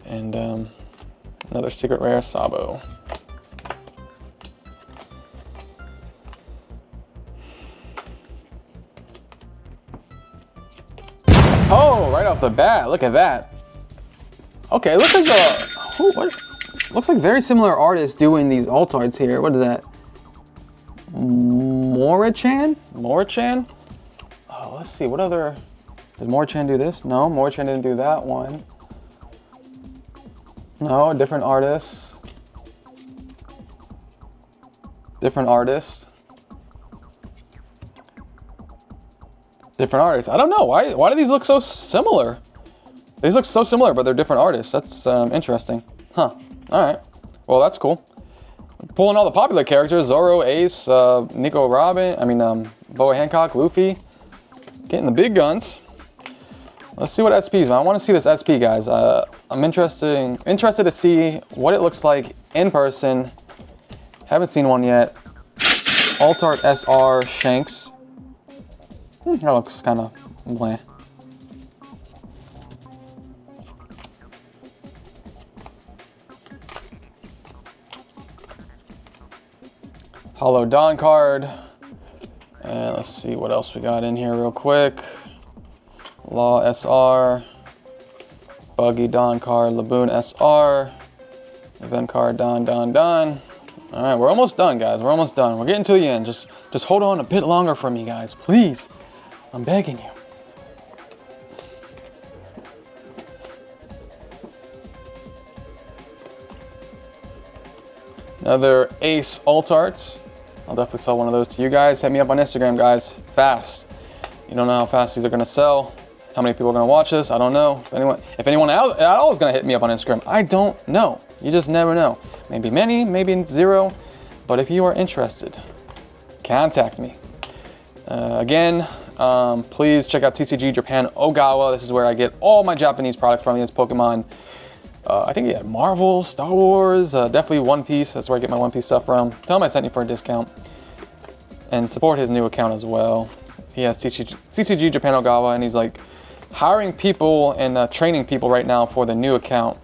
And another secret rare Sabo. Oh, right off the bat, look at that. Okay, it looks like looks like very similar artists doing these alt arts here. What is that? Morichan? Morichan? Oh, let's see, what other, did Morichan do this? No, Morichan didn't do that one. No, different artist. Different artist. Different artists. I don't know. Why do these look so similar? These look so similar, but they're different artists. That's interesting. Huh. All right. Well, that's cool. Pulling all the popular characters. Zoro, Ace, Nico Robin. Boa Hancock, Luffy. Getting the big guns. Let's see what SPs, man. I want to see this SP, guys. I'm interested to see what it looks like in person. Haven't seen one yet. Alt Art SR Shanks. That looks kind of bland. Hollow Dawn card. And let's see what else we got in here real quick. Law SR. Buggy Dawn card. Laboon SR. Event card Dawn. All right, we're almost done, guys. We're almost done. We're getting to the end. Just hold on a bit longer for me, guys. Please. I'm begging you. Another Ace Alt Art. I'll definitely sell one of those to you guys. Hit me up on Instagram, guys. Fast. You don't know how fast these are gonna sell. How many people are gonna watch this? I don't know. If anyone at all is gonna hit me up on Instagram, I don't know. You just never know. Maybe many, maybe zero. But if you are interested, contact me. Again, please check out TCG Japan Ogawa. This is where I get all my Japanese products from. It's Pokemon. I think he had Marvel, Star Wars, definitely One Piece. That's where I get my One Piece stuff from. Tell him I sent you for a discount. And support his new account as well. He has TCG Japan Ogawa, and he's like hiring people and training people right now for the new account.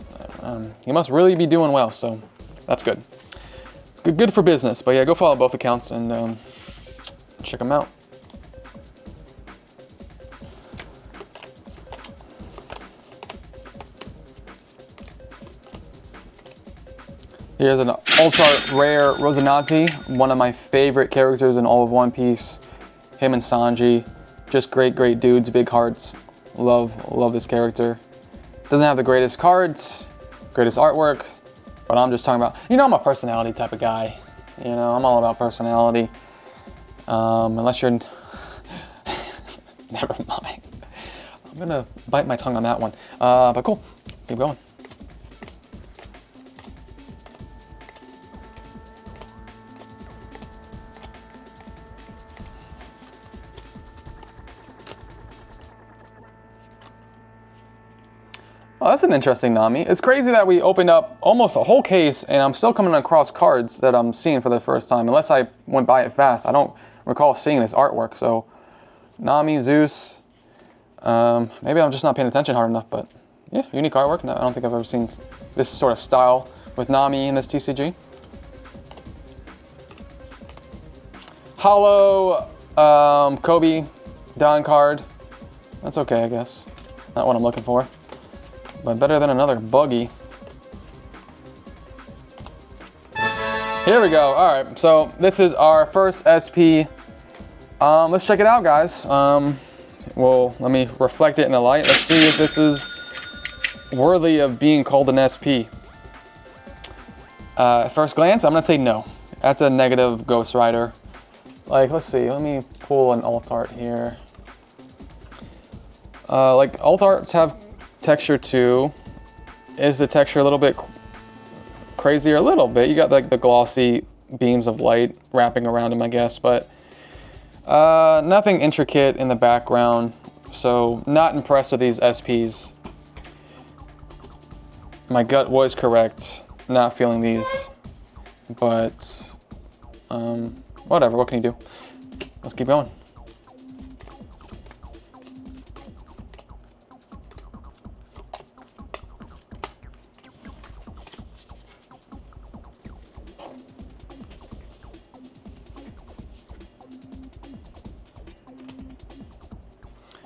He must really be doing well, so that's good. Good for business. But yeah, go follow both accounts and check them out. Here's an ultra rare Rosinante, one of my favorite characters in all of One Piece. Him and Sanji, just great dudes, big hearts. Love this character. Doesn't have the greatest cards, greatest artwork, but I'm just talking about, you know, I'm a personality type of guy. You know, I'm all about personality. Unless you're, never mind. I'm gonna bite my tongue on that one. But cool, keep going. Oh, that's an interesting Nami. It's crazy that we opened up almost a whole case and I'm still coming across cards that I'm seeing for the first time. Unless I went by it fast. I don't recall seeing this artwork. So, Nami, Zeus. Maybe I'm just not paying attention hard enough, but yeah, unique artwork. No, I don't think I've ever seen this sort of style with Nami in this TCG. Hollow Kobe Don card. That's okay, I guess. Not what I'm looking for. But better than another buggy. Here we go. All right, so this is our first SP. Let's check it out, guys. Well, let me reflect it in the light. Let's see if this is worthy of being called an SP. At first glance, I'm gonna say no. That's a negative Ghost Rider. Like, let's see. Let me pull an alt art here. Like alt arts have texture too. Is the texture a little bit crazier? A little bit. You got like the glossy beams of light wrapping around him, I guess, but nothing intricate in the background. So not impressed with these SPs. My gut was correct. Not feeling these, but whatever. What can you do? Let's keep going.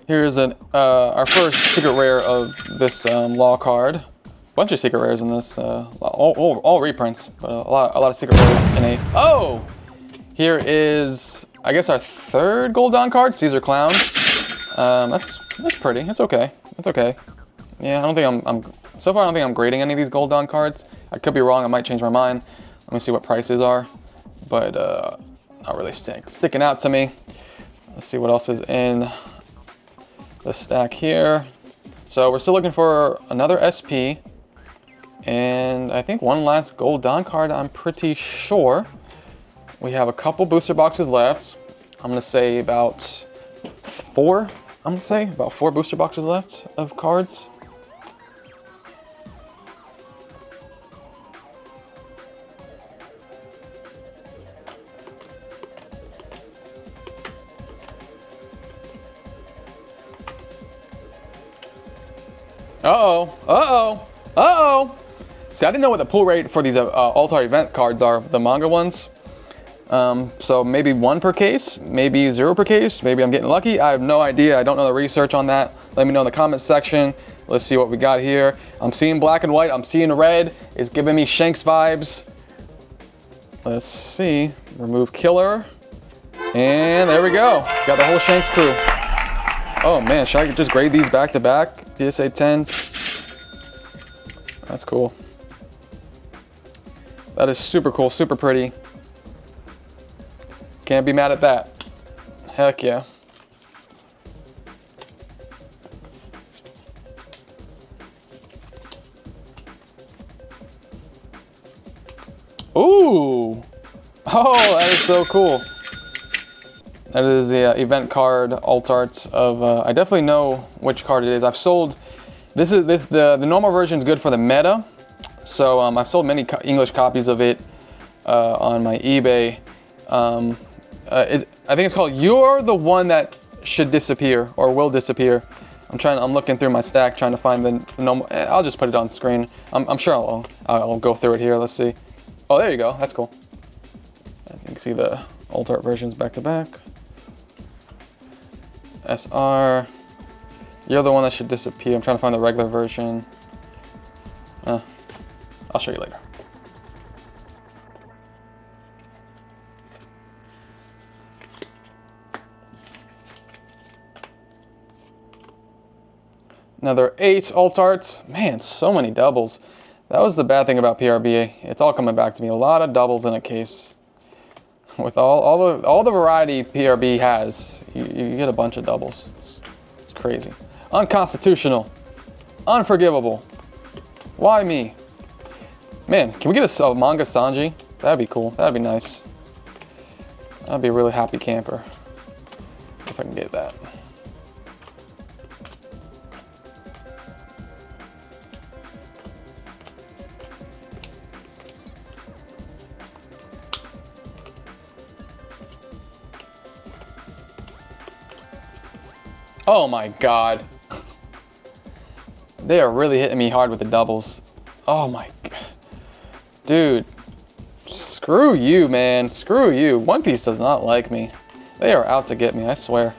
Here's our first secret rare of this law card. Bunch of secret rares in this, all reprints, but a lot of secret rares in a. Oh, here is, I guess, our third Gold Dawn card, Caesar Clown. That's pretty. It's okay. It's okay. Yeah, I don't think so far I don't think I'm grading any of these Gold Dawn cards. I could be wrong. I might change my mind. Let me see what prices are, but not really sticking out to me. Let's see what else is in the stack here. So we're still looking for another SP, and I think one last Gold Dawn card, I'm pretty sure. We have a couple booster boxes left. I'm gonna say about four. I'm gonna say about 4 booster boxes left of cards. See, I didn't know what the pull rate for these All-Star event cards are, the manga ones. So maybe 1 per case, maybe 0 per case, maybe I'm getting lucky. I have no idea. I don't know the research on that. Let me know in the comments section. Let's see what we got here. I'm seeing black and white. I'm seeing red. It's giving me Shanks vibes. Let's see. Remove Killer. And there we go. Got the whole Shanks crew. Oh man, should I just grade these back to back? PSA 10s. That's cool. That is super cool, super pretty. Can't be mad at that. Heck yeah. Ooh. Oh, that is so cool. That is the event card alt art of, I definitely know which card it is. I've sold, the normal version is good for the meta. So I've sold many English copies of it on my eBay. I think it's called You're the One That Should Disappear or Will Disappear. I'm looking through my stack trying to find the normal. I'll just put it on screen. I'm sure I'll go through it here. Let's see. Oh, there you go. That's cool. As you can see the alt art versions back to back. SR. You're the One That Should Disappear. I'm trying to find the regular version. I'll show you later. Another 8 alt arts. Man, so many doubles. That was the bad thing about PRB. It's all coming back to me. A lot of doubles in a case. With all the variety PRB has, you get a bunch of doubles. It's crazy. Unconstitutional. Unforgivable. Why me? Man, can we get a manga Sanji? That'd be cool. That'd be nice. I'd be a really happy camper if I can get that. Oh my god. They are really hitting me hard with the doubles. Oh my god. Dude. Screw you, man. Screw you. One Piece does not like me. They are out to get me, I swear.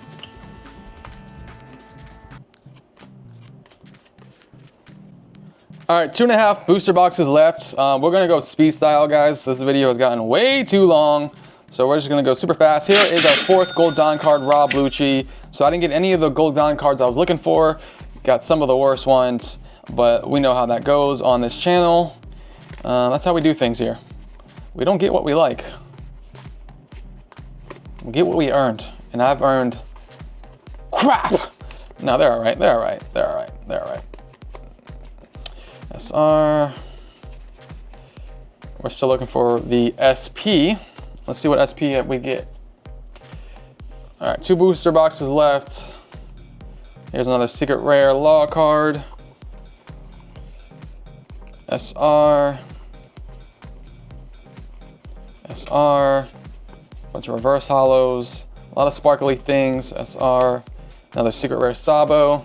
Alright, 2.5 booster boxes left. We're gonna go speed style, guys. This video has gotten way too long. So we're just gonna go super fast. Here is our 4th Gold Don card, Rob Lucci. So I didn't get any of the Gold Don cards I was looking for. Got some of the worst ones, but we know how that goes on this channel. That's how we do things here. We don't get what we like. We get what we earned, and I've earned crap. No, they're all right. They're all right. They're all right. They're all right. SR. We're still looking for the SP. Let's see what SP we get. All right, 2 booster boxes left. Here's another secret rare law card. SR. SR. Bunch of reverse hollows. A lot of sparkly things. SR. Another secret rare Sabo.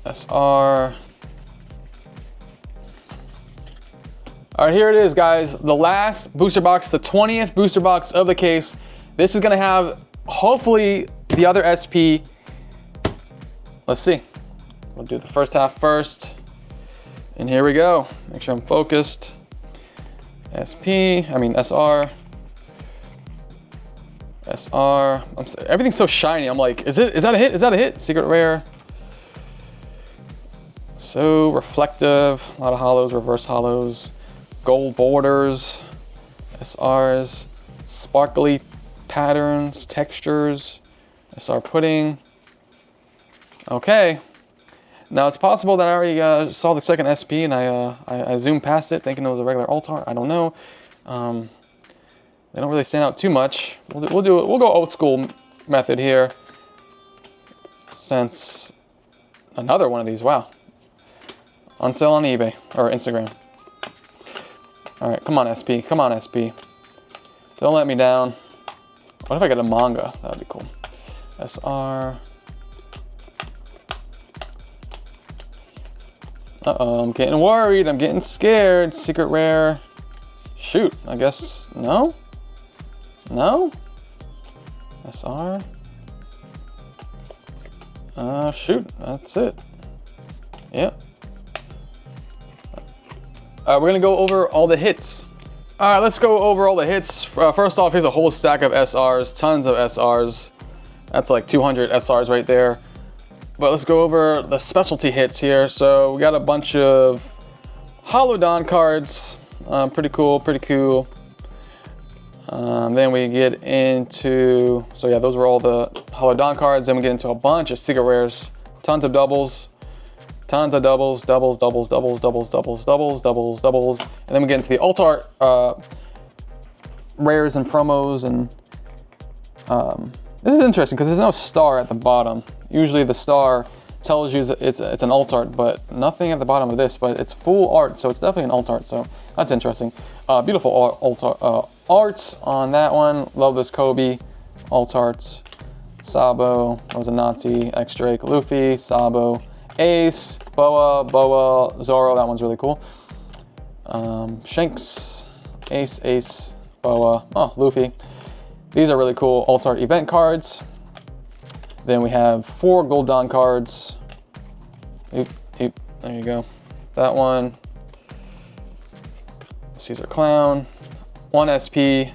SR. All right, here it is, guys. The last booster box, the 20th booster box of the case. This is gonna have, hopefully, the other SP. Let's see. We'll do the first half first. And here we go. Make sure I'm focused. SR. SR. Everything's so shiny. I'm like, is that a hit? Is that a hit? Secret rare. So reflective. A lot of hollows, reverse hollows. Gold borders, SRs, sparkly patterns, textures, SR pudding. Okay. Now it's possible that I already saw the second SP and I zoomed past it thinking it was a regular alt art. I don't know. They don't really stand out too much. We'll go old school method here. Since another one of these, wow. On sale on eBay or Instagram. All right, come on, SP. Come on, SP. Don't let me down. What if I get a manga? That'd be cool. SR. Uh-oh, I'm getting worried. I'm getting scared. Secret rare. Shoot, I guess, no? No? SR. Shoot, that's it. Yep. We're gonna go over all the hits. All right, let's go over all the hits. First off, here's a whole stack of SRs, tons of SRs. That's like 200 SRs right there. But let's go over the specialty hits here. So we got a bunch of Hollow Don cards. Pretty cool, pretty cool. Then we get into, so yeah, those were all the Hollow Don cards. Then we get into a bunch of secret rares, tons of doubles. Tons of doubles, doubles, doubles, doubles, doubles, doubles, doubles, doubles, doubles. And then we get into the alt art rares and promos, and this is interesting because there's no star at the bottom. Usually the star tells you it's an alt art, but nothing at the bottom of this, but it's full art, so it's definitely an alt art, so that's interesting. Beautiful arts on that one. Love this Kobe alt art. Sabo, Nazi, X-Drake, Luffy, Sabo, Ace, Boa, Zoro, that one's really cool. Shanks, Ace, Boa, oh, Luffy. These are really cool alt art event cards. Then we have 4 Gul'dan cards. There you go. That one. Caesar Clown. 1 SP.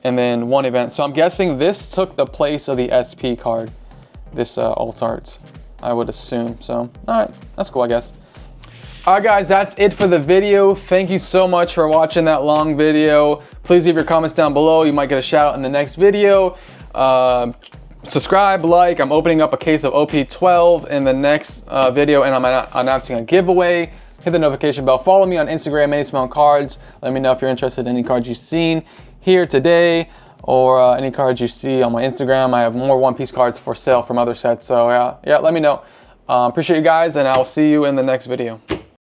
And then 1 event. So I'm guessing this took the place of the SP card. This alt art, I would assume. So, alright, that's cool, I guess. Alright guys, that's it for the video. Thank you so much for watching that long video. Please leave your comments down below. You might get a shout out in the next video. Subscribe, like. I'm opening up a case of OP12 in the next video, and I'm announcing a giveaway. Hit the notification bell. Follow me on Instagram, ManySmellCards. Let me know if you're interested in any cards you've seen here today, or any cards you see on my Instagram. I have more One Piece cards for sale from other sets, so yeah, let me know. Appreciate you guys, and I'll see you in the next video.